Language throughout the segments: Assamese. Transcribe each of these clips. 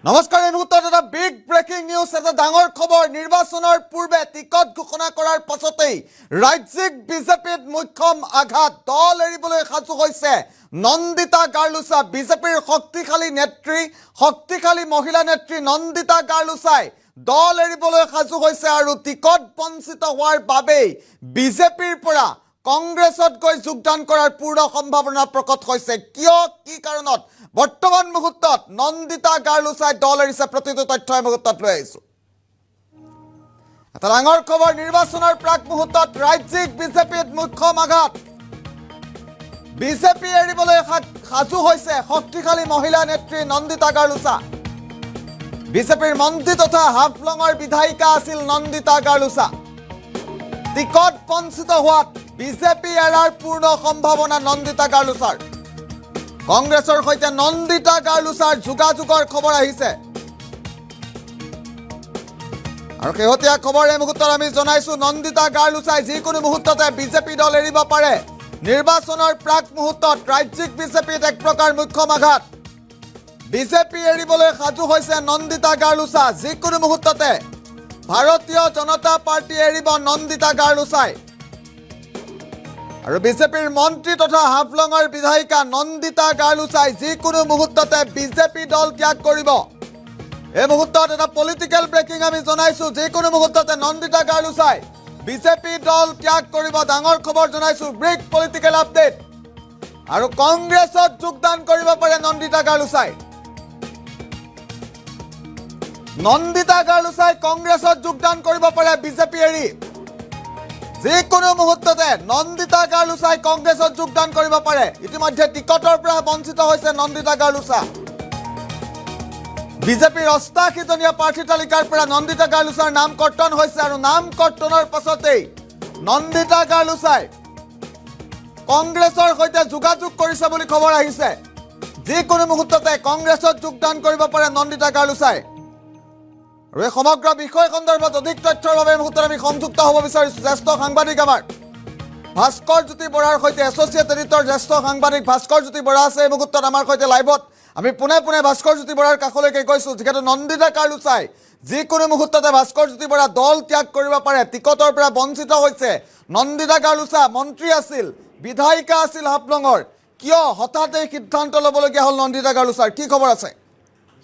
নমস্কাৰ এই মুহূৰ্তত এটা বিগ ব্ৰেকিং নিউজ এটা ডাঙৰ খবৰ নিৰ্বাচনৰ পূৰ্বে টিকট ঘোষণা কৰাৰ পাছতেই ৰাজ্যিক বিজেপিত মুখ্যম আঘাত দল এৰিবলৈ সাজু হৈছে নন্দিতা গাৰ্লুছা বিজেপিৰ শক্তিশালী নেত্ৰী শক্তিশালী মহিলা নেত্ৰী নন্দিতা গাৰ্লুছাই দল এৰিবলৈ সাজু হৈছে আৰু টিকট বঞ্চিত হোৱাৰ বাবেই বিজেপিৰ পৰা কংগ্ৰেছত গৈ যোগদান কৰাৰ পূৰ্ণ সম্ভাৱনা প্ৰকট হৈছে কিয় কি কাৰণত বৰ্তমান মুহূৰ্তত নন্দিতা গাৰ্লুছাই দল এৰিছে প্ৰতিটো তথ্য এই মুহূৰ্তত লৈ আহিছো এটা ডাঙৰ খবৰ নিৰ্বাচনৰ প্ৰাক মুহূৰ্তত ৰাজ্যিক বিজেপিত মুখ্যম আঘাত বিজেপি এৰিবলৈ সাজু হৈছে শক্তিশালী মহিলা নেত্ৰী নন্দিতা গাৰ্লুছা বিজেপিৰ মন্ত্ৰী তথা হাফলঙৰ বিধায়িকা আছিল নন্দিতা গাৰ্লুছা টিকট বঞ্চিত হোৱাত বিজেপি এৰাৰ পূৰ্ণ সম্ভাৱনা নন্দিতা গাৰ্লুছাৰ কংগ্ৰেছৰ সৈতে নন্দিতা গাৰ্লুছাৰ যোগাযোগৰ খবৰ আহিছে আৰু শেহতীয়া খবৰ এই মুহূৰ্তত আমি জনাইছো নন্দিতা গাৰ্লুছাই যিকোনো মুহূৰ্ততে বিজেপি দল এৰিব পাৰে নিৰ্বাচনৰ প্ৰাক মুহূৰ্তত ৰাজ্যিক বিজেপিত এক প্ৰকাৰ মুখ্যম আঘাত বিজেপি এৰিবলৈ সাজু হৈছে নন্দিতা গাৰ্লুছা যিকোনো মুহূৰ্ততে ভাৰতীয় জনতা পাৰ্টি এৰিব নন্দিতা গাৰ্লুছাই আৰু বিজেপিৰ মন্ত্ৰী তথা হাফলঙৰ বিধায়িকা নন্দিতা গাৰ্লুছাই যিকোনো মুহূৰ্ততে বিজেপি দল ত্যাগ কৰিব এই মুহূৰ্তত এটা পলিটিকেল ব্ৰেকিং আমি জনাইছো যিকোনো মুহূৰ্ততে নন্দিতা গাৰ্লুছাই বিজেপি দল ত্যাগ কৰিব ডাঙৰ খবৰ জনাইছো ব্ৰেক পলিটিকেল আপডেট আৰু কংগ্ৰেছত যোগদান কৰিব পাৰে নন্দিতা গাৰ্লুছাই কংগ্ৰেছত যোগদান কৰিব পাৰে বিজেপি এৰি যিকোনো মুহূৰ্ততে নন্দিতা গাৰ্লুছাই কংগ্ৰেছত যোগদান কৰিব পাৰে ইতিমধ্যে টিকটৰ পৰা বঞ্চিত হৈছে নন্দিতা গাৰ্লুছা বিজেপিৰ ৮৮জনীয়া প্ৰাৰ্থী তালিকাৰ পৰা নন্দিতা গাৰ্লুছাৰ নাম কৰ্তন হৈছে আৰু নাম কৰ্তনৰ পাছতেই নন্দিতা গাৰ্লুছাই কংগ্ৰেছৰ সৈতে যোগাযোগ কৰিছে বুলি খবৰ আহিছে যিকোনো মুহূৰ্ততে কংগ্ৰেছত যোগদান কৰিব পাৰে নন্দিতা গাৰ্লুছাই আৰু এই সমগ্ৰ বিষয় সন্দৰ্ভত অধিক তথ্যৰ বাবে মুহূৰ্তত আমি সংযুক্ত হ'ব বিচাৰিছো জ্যেষ্ঠ সাংবাদিক আমাৰ ভাস্কৰ জ্যোতি বৰাৰ সৈতে এছ'চিয়েট এডিটৰ জ্যেষ্ঠ সাংবাদিক ভাস্কৰ জ্যোতি বৰা আছে এই মুহূৰ্তত আমাৰ সৈতে লাইভত আমি পোনে পোনে ভাস্কৰ জ্যোতি বৰাৰ কাষলৈকে গৈছো যিহেতু নন্দিতা গাৰ্লুছাই যিকোনো মুহূৰ্ততে ভাস্কৰ জ্যোতি বৰা দল ত্যাগ কৰিব পাৰে টিকটৰ পৰা বঞ্চিত হৈছে নন্দিতা গাৰ্লুছা মন্ত্ৰী আছিল বিধায়িকা আছিল হাফলঙৰ কিয় হঠাৎ এই সিদ্ধান্ত ল'বলগীয়া হ'ল নন্দিতা গাৰ্লুছাৰ কি খবৰ আছে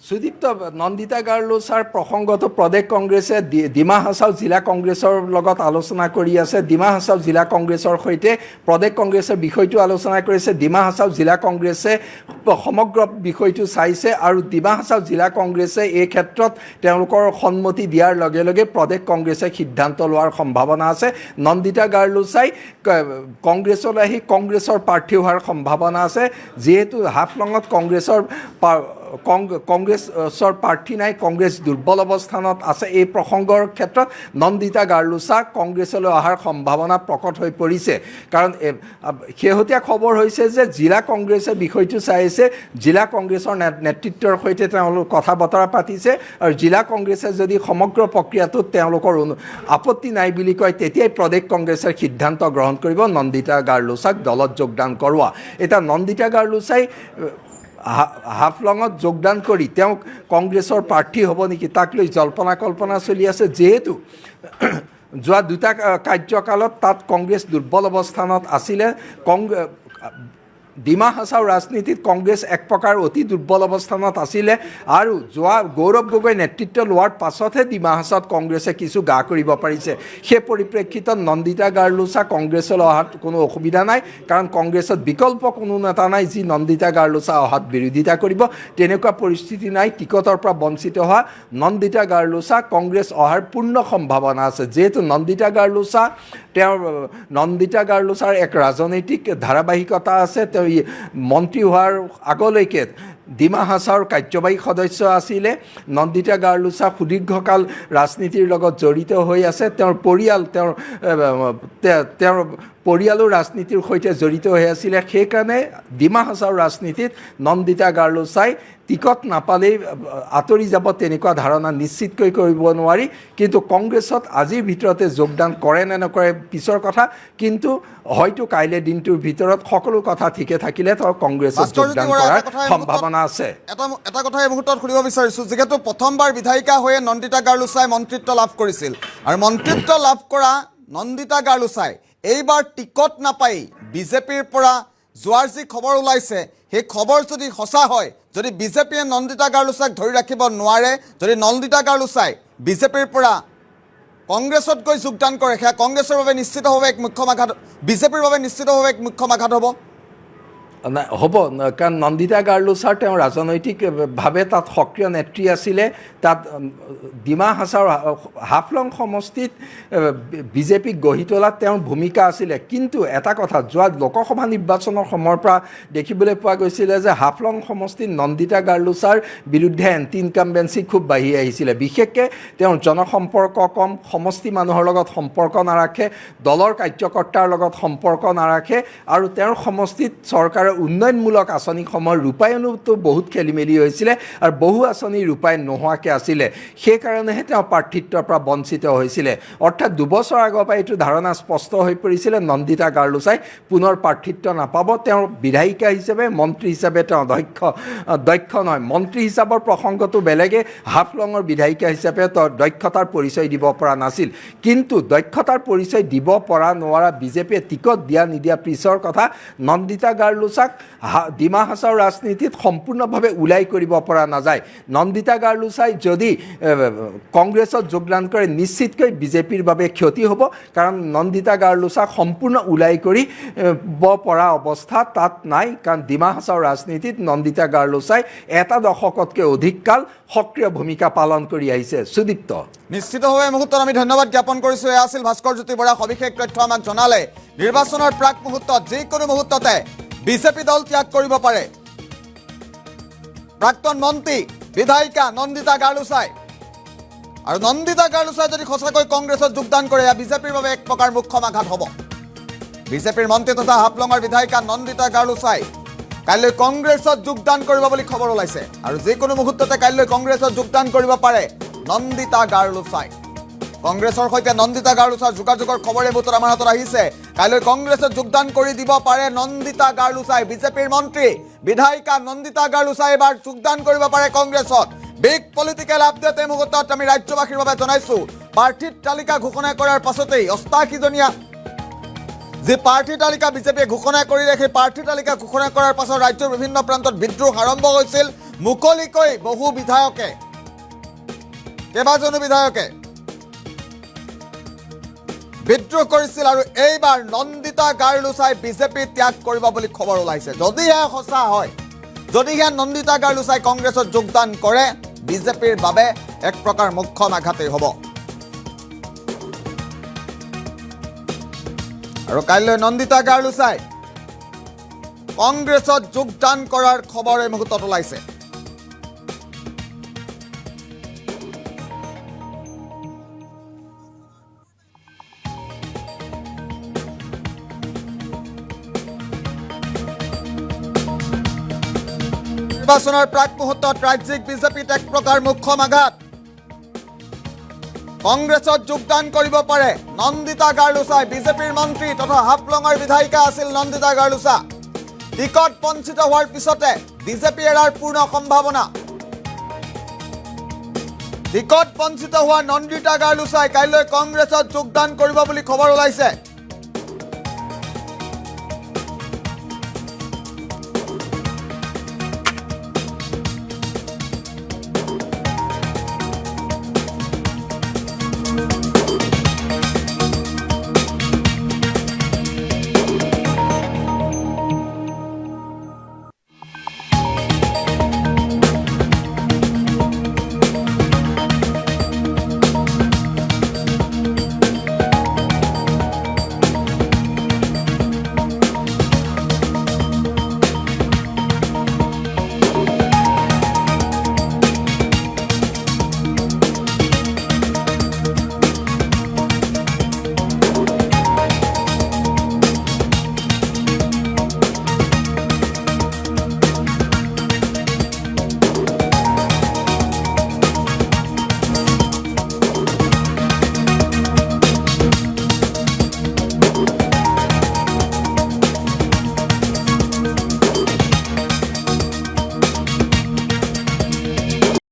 সুদীপ্ত নন্দিতা গাৰ্লুছাৰ প্ৰসংগত প্ৰদেশ কংগ্ৰেছে ডিমা হাছাও জিলা কংগ্ৰেছৰ লগত আলোচনা কৰি আছে ডিমা হাছাও জিলা কংগ্ৰেছৰ সৈতে প্ৰদেশ কংগ্ৰেছে বিষয়টো আলোচনা কৰিছে ডিমা হাছাও জিলা কংগ্ৰেছে সমগ্ৰ বিষয়টো চাইছে আৰু ডিমা হাছাও জিলা কংগ্ৰেছে এই ক্ষেত্ৰত তেওঁলোকৰ সন্মতি দিয়াৰ লগে লগে প্ৰদেশ কংগ্ৰেছে সিদ্ধান্ত লোৱাৰ সম্ভাৱনা আছে নন্দিতা গাৰ্লুছাই কংগ্ৰেছলৈ আহি কংগ্ৰেছৰ প্ৰাৰ্থী হোৱাৰ সম্ভাৱনা আছে যিহেতু হাফলঙত কংগ্ৰেছৰ প্ৰাৰ্থী নাই কংগ্ৰেছ দুৰ্বল অৱস্থানত আছে এই প্ৰসংগৰ ক্ষেত্ৰত নন্দিতা গাৰ্লুছা কংগ্ৰেছলৈ অহাৰ সম্ভাৱনা প্ৰকট হৈ পৰিছে কাৰণ শেহতীয়া খবৰ হৈছে যে জিলা কংগ্ৰেছে বিষয়টো চাইছে জিলা কংগ্ৰেছৰ নেতৃত্বৰ সৈতে তেওঁলোক কথা বতৰা পাতিছে আৰু জিলা কংগ্ৰেছে যদি সমগ্ৰ প্ৰক্ৰিয়াটোত তেওঁলোকৰ আপত্তি নাই বুলি কয় তেতিয়াই প্ৰদেশ কংগ্ৰেছে সিদ্ধান্ত গ্ৰহণ কৰিব নন্দিতা গাৰ্লুছাক দলত যোগদান কৰোৱা এতিয়া নন্দিতা গাৰ্লুছাই হাফলঙত যোগদান কৰি তেওঁ কংগ্ৰেছৰ প্ৰাৰ্থী হ'ব নেকি তাক লৈ জল্পনা কল্পনা চলি আছে যিহেতু যোৱা দুটা কাৰ্যকালত তাত কংগ্ৰেছ দুৰ্বল অৱস্থানত আছিলে ডিমা হাছাও ৰাজনীতিত কংগ্ৰেছ এক প্ৰকাৰ অতি দুৰ্বল অৱস্থানত আছিলে আৰু যোৱা গৌৰৱ গগৈ নেতৃত্ব লোৱাৰ পাছতহে ডিমা হাছাওত কংগ্ৰেছে কিছু গা কৰিব পাৰিছে সেই পৰিপ্ৰেক্ষিতত নন্দিতা গাৰ্লুছা কংগ্ৰেছলৈ অহাত কোনো অসুবিধা নাই কাৰণ কংগ্ৰেছত বিকল্প কোনো নেতা নাই যি নন্দিতা গাৰ্লুছা অহাত বিৰোধিতা কৰিব তেনেকুৱা পৰিস্থিতি নাই টিকটৰ পৰা বঞ্চিত হোৱা নন্দিতা গাৰ্লুছা কংগ্ৰেছ অহাৰ পূৰ্ণ সম্ভাৱনা আছে যিহেতু নন্দিতা গাৰ্লুছাৰ এক ৰাজনৈতিক ধাৰাবাহিকতা আছে তেওঁ মন্ত্ৰী হোৱাৰ আগলৈকে ডিমা হাছাওৰ কাৰ্যবাহী সদস্য আছিলে নন্দিতা গাৰ্লুছা সুদীৰ্ঘকাল ৰাজনীতিৰ লগত জড়িত হৈ আছে তেওঁৰ পৰিয়ালো ৰাজনীতিৰ সৈতে জড়িত হৈ আছিলে সেইকাৰণে ডিমা হাছাওৰ ৰাজনীতিত নন্দিতা গাৰ্লুছাই টিকট নাপালেই আঁতৰি যাব তেনেকুৱা ধাৰণা নিশ্চিতকৈ কৰিব নোৱাৰি কিন্তু কংগ্ৰেছত আজিৰ ভিতৰতে যোগদান কৰে নে নকৰে পিছৰ কথা কিন্তু হয়তো কাইলৈ দিনটোৰ ভিতৰত সকলো কথা ঠিকে থাকিলে তেওঁ কংগ্ৰেছত যোগদান কৰাৰ সম্ভাৱনা আছে এটা কথা এই মুহূৰ্তত সুধিব বিচাৰিছোঁ, যিহেতু প্ৰথমবাৰ বিধায়িকা হৈয়ে নন্দিতা গাৰ্লুচাই মন্ত্ৰিত্ব লাভ কৰিছিল আৰু মন্ত্ৰিত্ব লাভ কৰা নন্দিতা গাৰ্লুচাই এইবাৰ টিকট নাপাই বিজেপিৰ পৰা যোৱাৰ যি খবৰ ওলাইছে, সেই খবৰ যদি সঁচা হয়, যদি বিজেপিয়ে নন্দিতা গাৰ্লুচাক ধৰি ৰাখিব নোৱাৰে, যদি নন্দিতা গাৰ্লুচাই বিজেপিৰ পৰা কংগ্ৰেছত গৈ যোগদান কৰে, সেয়া কংগ্ৰেছৰ বাবে নিশ্চিতভাৱে এক মুখ্য আঘাত, বিজেপিৰ বাবে নিশ্চিতভাৱে এক মুখ্য আঘাত হ'ব। হ'ব, কাৰণ নন্দিতা গাৰ্লুচাৰ তেওঁ ৰাজনৈতিকভাৱে তাত সক্ৰিয় নেত্ৰী আছিলে। তাত ডিমা হাছাওৰ হাফলং সমষ্টিত বিজেপিক গঢ়ি তোলাত তেওঁৰ ভূমিকা আছিলে। কিন্তু এটা কথা, যোৱা লোকসভা নিৰ্বাচনৰ সময়ৰ পৰা দেখিবলৈ পোৱা গৈছিলে যে হাফলং সমষ্টিত নন্দিতা গাৰ্লুচাৰ বিৰুদ্ধে এণ্টি ইনকামবেঞ্চি খুব বাঢ়ি আহিছিলে। বিশেষকৈ তেওঁৰ জনসম্পৰ্ক কম, সমষ্টি মানুহৰ লগত সম্পৰ্ক নাৰাখে, দলৰ কাৰ্যকৰ্তাৰ লগত সম্পৰ্ক নাৰাখে আৰু তেওঁৰ সমষ্টিত চৰকাৰে উন্নয়নমূলক আঁচনিসমূহৰ ৰূপায়ণতো বহুত খেলি মেলি হৈছিলে আৰু বহু আঁচনি ৰূপায়ণ নোহোৱাকৈ আছিলে। সেইকাৰণেহে তেওঁ প্ৰাৰ্থিত্বৰ পৰা বঞ্চিত হৈছিলে। অৰ্থাৎ 2 বছৰ আগৰ পৰা এইটো ধাৰণা স্পষ্ট হৈ পৰিছিলে নন্দিতা গাৰ্লুচাই পুনৰ প্ৰাৰ্থিত্ব নাপাব। তেওঁৰ বিধায়িকা হিচাপে, মন্ত্ৰী হিচাপে তেওঁ দক্ষ নহয়। মন্ত্ৰী হিচাপৰ প্ৰসংগটো বেলেগে, হাফলঙৰ বিধায়িকা হিচাপে তেওঁ দক্ষতাৰ পৰিচয় দিব পৰা নাছিল। কিন্তু দক্ষতাৰ পৰিচয় দিব পৰা নোৱাৰা বিজেপিয়ে টিকট দিয়া নিদিয়া পিছৰ কথা, নন্দিতা গাৰ্লুচাক ডিমা হাছাওৰ ৰাজনীতিত সম্পূৰ্ণভাৱে ওলাই কৰিব পৰা নাযায়। নন্দিতা গাৰ্লুচাই যদি কংগ্ৰেছত যোগদান কৰে, নিশ্চিতকৈ বিজেপিৰ বাবে ক্ষতি হ'ব, কাৰণ নন্দিতা গাৰ্লুচাক সম্পূৰ্ণ ওলাই কৰিব পৰা অৱস্থা তাত নাই। কাৰণ ডিমা হাছাওৰ ৰাজনীতিত নন্দিতা গাৰ্লুচাই এটা দশকতকৈ অধিক কাল সক্ৰিয় ভূমিকা পালন কৰি আহিছে। সুদীপ্ত, নিশ্চিতভাৱে এই মুহূৰ্তত আমি ধন্যবাদ জ্ঞাপন কৰিছোঁ। এয়া আছিল ভাস্কৰ জ্যোতি বৰা, সবিশেষ তথ্য আমাক জনালে। নিৰ্বাচনৰ প্ৰাক মুহূৰ্তত যিকোনো মুহূৰ্ততে বিজেপি দল ত্যাগ কৰিব পাৰে প্ৰাক্তন মন্ত্ৰী বিধায়িকা নন্দিতা গাৰ্লুচাই। আৰু নন্দিতা গাৰ্লুচাই যদি সঁচাকৈ কংগ্ৰেছত যোগদান কৰে, এয়া বিজেপিৰ বাবে এক প্ৰকাৰ মুখ্য আঘাত হ'ব। বিজেপিৰ মন্ত্ৰী তথা হাফলঙৰ বিধায়িকা নন্দিতা গাৰ্লুচাই কাইলৈ কংগ্ৰেছত যোগদান কৰিব বুলি খবৰ ওলাইছে আৰু যিকোনো মুহূৰ্ততে কাইলৈ কংগ্ৰেছত যোগদান কৰিব পাৰে নন্দিতা গাৰ্লুচাই। কংগ্ৰেছৰ সৈতে নন্দিতা গাৰ্লুচাৰ যোগাযোগৰ খবৰ এই মুহূৰ্তত আমাৰ হাতত আহিছে। কাইলৈ কংগ্ৰেছত যোগদান কৰি দিব পাৰে নন্দিতা গাৰ্লুচাই। বিজেপিৰ মন্ত্ৰী বিধায়িকা নন্দিতা গাৰ্লুচাই এবাৰ যোগদান কৰিব পাৰে কংগ্ৰেছত। বিগ পলিটিকেল আপডেট এই মুহূৰ্তত আমি ৰাজ্যবাসীৰ বাবে জনাইছোঁ। প্ৰাৰ্থীৰ তালিকা ঘোষণা কৰাৰ পাছতেই 88জনীয়া যি প্ৰাৰ্থী তালিকা বিজেপিয়ে ঘোষণা কৰিলে, সেই প্ৰাৰ্থী তালিকা ঘোষণা কৰাৰ পাছত ৰাজ্যৰ বিভিন্ন প্ৰান্তত বিদ্ৰোহ আৰম্ভ হৈছিল। মুকলিকৈ বহু বিধায়কে, কেইবাজনো বিধায়কে বিদ্ৰোহ কৰিছিল আৰু এইবাৰ নন্দিতা গাৰ্লুচাই বিজেপি ত্যাগ কৰিব বুলি খবৰ ওলাইছে। যদিহে সঁচা হয়, যদিহে নন্দিতা গাৰ্লুচাই কংগ্ৰেছত যোগদান কৰে, বিজেপিৰ বাবে এক প্ৰকাৰ মুখ্য আঘাতেই হ'ব। আৰু কাইলৈ নন্দিতা গাৰ্লুচাই কংগ্ৰেছত যোগদান কৰাৰ খবৰ এই মুহূৰ্তত ওলাইছে। নিৰ্বাচনৰ প্ৰাক মুহূৰ্তত ৰাজ্যিক বিজেপিত এক প্ৰকাৰ মুখ্য আঘাত। কংগ্ৰেছত যোগদান কৰিব পাৰে নন্দিতা গাৰ্লুচাই। বিজেপিৰ মন্ত্ৰী তথা হাফলঙৰ বিধায়িকা আছিল নন্দিতা গাৰ্লুচা। টিকট বঞ্চিত হোৱাৰ পিছতে বিজেপি এৰাৰ পূৰ্ণ সম্ভাৱনা। টিকট বঞ্চিত হোৱা নন্দিতা গাৰ্লুচাই কাইলৈ কংগ্ৰেছত যোগদান কৰিব বুলি খবৰ ওলাইছে।